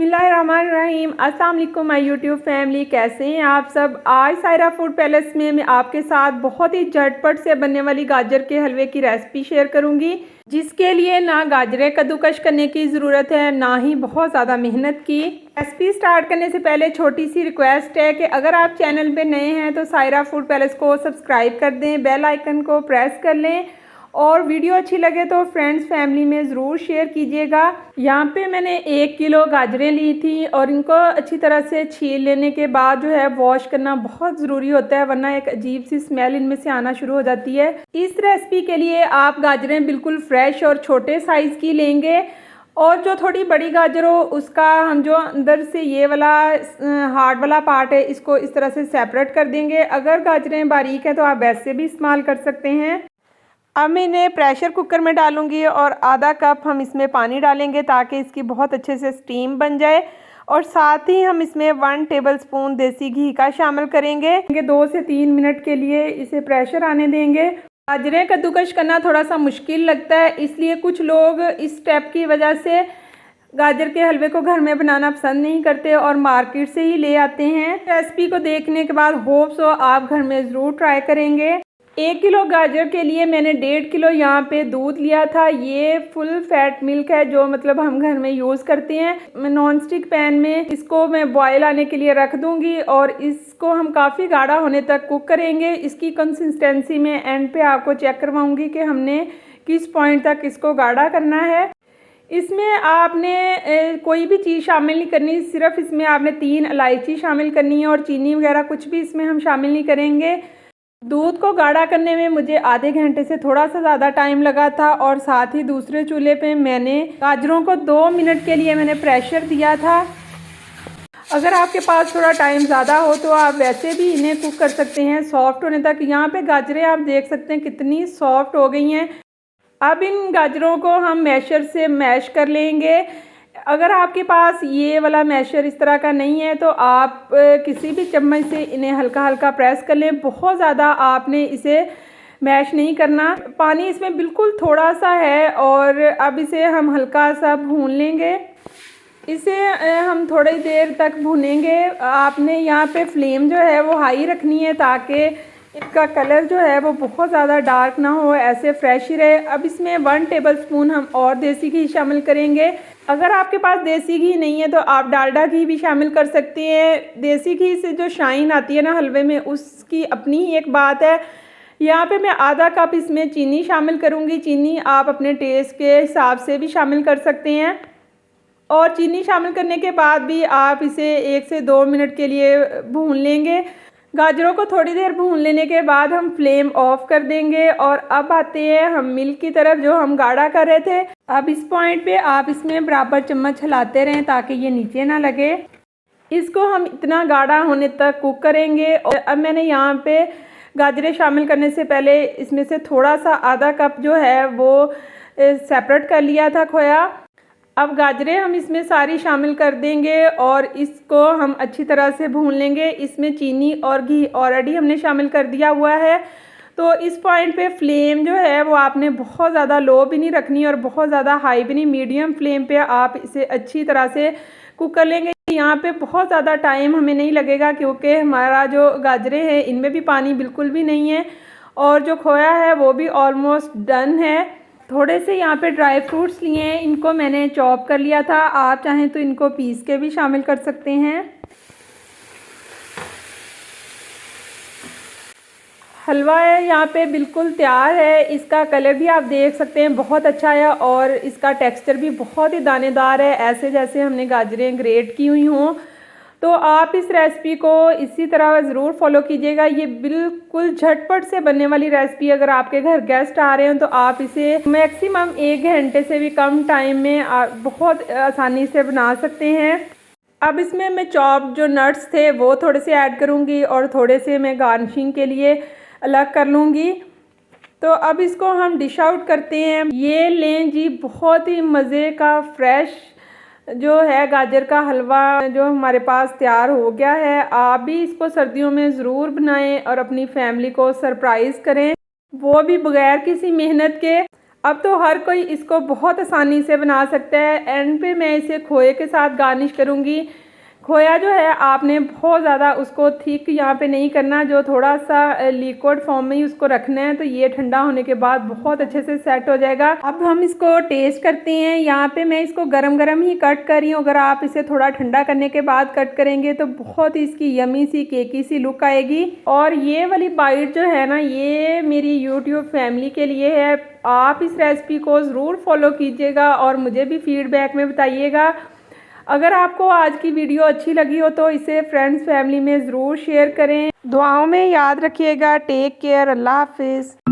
बिस्मिल्लाहिर्रहमानिर्रहीम। अस्सलाम वालेकुम माय यूट्यूब फैमिली, कैसे हैं आप सब। आज सायरा फूड पैलेस में मैं आपके साथ बहुत ही झटपट से बनने वाली गाजर के हलवे की रेसिपी शेयर करूंगी, जिसके लिए ना गाजरें कद्दूकश करने की ज़रूरत है, ना ही बहुत ज़्यादा मेहनत की। रेसिपी स्टार्ट करने से पहले छोटी सी रिक्वेस्ट है कि अगर आप चैनल पे नए हैं तो सायरा फूड पैलेस को सब्सक्राइब कर दें, बेल आइकन को प्रेस कर लें और वीडियो अच्छी लगे तो फ्रेंड्स फैमिली में ज़रूर शेयर कीजिएगा। यहाँ पे मैंने 1 किलो गाजरें ली थी और इनको अच्छी तरह से छील लेने के बाद जो है वॉश करना बहुत ज़रूरी होता है, वरना एक अजीब सी स्मेल इनमें से आना शुरू हो जाती है। इस रेसिपी के लिए आप गाजरें बिल्कुल फ्रेश और छोटे साइज़ की लेंगे और जो थोड़ी बड़ी गाजर हो उसका हम जो अंदर से ये वाला हार्ड वाला पार्ट है इसको इस तरह से सेपरेट कर देंगे। अगर गाजरें बारीक है तो आप वैसे भी इस्तेमाल कर सकते हैं। अब मैं इन्हें प्रेशर कुकर में डालूंगी और आधा कप हम इसमें पानी डालेंगे ताकि इसकी बहुत अच्छे से स्टीम बन जाए, और साथ ही हम इसमें 1 टेबलस्पून देसी घी का शामिल करेंगे। 2 से 3 मिनट के लिए इसे प्रेशर आने देंगे। गाजरें कद्दूकश करना थोड़ा सा मुश्किल लगता है, इसलिए कुछ लोग इस स्टेप की वजह से गाजर के हलवे को घर में बनाना पसंद नहीं करते और मार्केट से ही ले आते हैं। रेसिपी को देखने के बाद होप सो आप घर में ज़रूर ट्राई करेंगे। 1 किलो गाजर के लिए मैंने 1.5 किलो यहाँ पे दूध लिया था। ये फुल फैट मिल्क है जो मतलब हम घर में यूज़ करते हैं। मैं नॉन स्टिक पैन में इसको मैं बॉयल आने के लिए रख दूँगी और इसको हम काफ़ी गाढ़ा होने तक कुक करेंगे। इसकी कंसिस्टेंसी में एंड पे आपको चेक करवाऊँगी कि हमने किस पॉइंट तक इसको गाढ़ा करना है। इसमें आपने कोई भी चीज़ शामिल नहीं करनी, सिर्फ इसमें आपने 3 इलायची शामिल करनी है और चीनी वगैरह कुछ भी इसमें हम शामिल नहीं करेंगे। दूध को गाढ़ा करने में मुझे आधे घंटे से थोड़ा सा ज़्यादा टाइम लगा था और साथ ही दूसरे चूल्हे पे मैंने गाजरों को 2 मिनट के लिए मैंने प्रेशर दिया था। अगर आपके पास थोड़ा टाइम ज़्यादा हो तो आप वैसे भी इन्हें कुक कर सकते हैं सॉफ्ट होने तक। यहाँ पे गाजरें आप देख सकते हैं कितनी सॉफ्ट हो गई हैं। अब इन गाजरों को हम मैशर से मैश कर लेंगे। अगर आपके पास ये वाला मैशर इस तरह का नहीं है तो आप किसी भी चम्मच से इन्हें हल्का हल्का प्रेस कर लें। बहुत ज़्यादा आपने इसे मैश नहीं करना। पानी इसमें बिल्कुल थोड़ा सा है और अब इसे हम हल्का सा भून लेंगे। इसे हम थोड़ी देर तक भूनेंगे। आपने यहाँ पे फ्लेम जो है वो हाई रखनी है ताकि इसका कलर जो है वो बहुत ज़्यादा डार्क ना हो, ऐसे फ्रेश ही रहे। अब इसमें 1 टेबलस्पून हम और देसी घी शामिल करेंगे। अगर आपके पास देसी घी नहीं है तो आप डालडा घी भी शामिल कर सकते हैं। देसी घी से जो शाइन आती है ना हलवे में, उसकी अपनी ही एक बात है। यहाँ पे मैं आधा कप इसमें चीनी शामिल करूँगी। चीनी आप अपने टेस्ट के हिसाब से भी शामिल कर सकते हैं और चीनी शामिल करने के बाद भी आप इसे 1 से 2 मिनट के लिए भून लेंगे। गाजरों को थोड़ी देर भून लेने के बाद हम फ्लेम ऑफ कर देंगे और अब आते हैं हम मिल्क की तरफ जो हम गाढ़ा कर रहे थे। अब इस पॉइंट पे आप इसमें बराबर चम्मच हिलाते रहें ताकि ये नीचे ना लगे। इसको हम इतना गाढ़ा होने तक कुक करेंगे। और अब मैंने यहाँ पे गाजरें शामिल करने से पहले इसमें से थोड़ा सा आधा कप जो है वो सेपरेट कर लिया था खोया। अब गाजरें हम इसमें सारी शामिल कर देंगे और इसको हम अच्छी तरह से भून लेंगे। इसमें चीनी और घी ऑलरेडी हमने शामिल कर दिया हुआ है, तो इस पॉइंट पे फ्लेम जो है वो आपने बहुत ज़्यादा लो भी नहीं रखनी और बहुत ज़्यादा हाई भी नहीं, मीडियम फ्लेम पे आप इसे अच्छी तरह से कुक कर लेंगे। यहाँ पे बहुत ज़्यादा टाइम हमें नहीं लगेगा क्योंकि हमारा जो गाजरें हैं इनमें भी पानी बिल्कुल भी नहीं है और जो खोया है वो भी ऑलमोस्ट डन है। थोड़े से यहाँ पे ड्राई फ्रूट्स लिए हैं, इनको मैंने चॉप कर लिया था। आप चाहें तो इनको पीस के भी शामिल कर सकते हैं। हलवा है यहाँ पे बिल्कुल तैयार है। इसका कलर भी आप देख सकते हैं बहुत अच्छा है और इसका टेक्सचर भी बहुत ही दानेदार है, ऐसे जैसे हमने गाजरें ग्रेट की हुई हों। तो आप इस रेसिपी को इसी तरह ज़रूर फॉलो कीजिएगा। ये बिल्कुल झटपट से बनने वाली रेसिपी। अगर आपके घर गेस्ट आ रहे हैं तो आप इसे मैक्सिमम 1 घंटे से भी कम टाइम में आप बहुत आसानी से बना सकते हैं। अब इसमें मैं चॉप जो नट्स थे वो थोड़े से ऐड करूँगी और थोड़े से मैं गार्निशिंग के लिए अलग कर लूँगी। तो अब इसको हम डिश आउट करते हैं। ये लें जी, बहुत ही मज़े का फ्रेश जो है गाजर का हलवा जो हमारे पास तैयार हो गया है। आप भी इसको सर्दियों में ज़रूर बनाएं और अपनी फैमिली को सरप्राइज़ करें, वो भी बगैर किसी मेहनत के। अब तो हर कोई इसको बहुत आसानी से बना सकता है। एंड पे मैं इसे खोए के साथ गार्निश करूँगी। खोया जो है आपने बहुत ज़्यादा उसको थिक यहाँ पे नहीं करना, जो थोड़ा सा लिक्विड फॉर्म में ही उसको रखना है। तो ये ठंडा होने के बाद बहुत अच्छे से सेट हो जाएगा। अब हम इसको टेस्ट करते हैं। यहाँ पे मैं इसको गरम गरम ही कट कर रही हूँ। अगर आप इसे थोड़ा ठंडा करने के बाद कट करेंगे तो बहुत ही इसकी यमी सी केकी सी लुक आएगी। और ये वाली बाइट जो है ना, ये मेरी यूट्यूब फैमिली के लिए है। आप इस रेसिपी को ज़रूर फॉलो कीजिएगा और मुझे भी फीडबैक में बताइएगा। अगर आपको आज की वीडियो अच्छी लगी हो तो इसे फ्रेंड्स फैमिली में ज़रूर शेयर करें। दुआओं में याद रखिएगा। Take care. अल्लाह हाफिज़।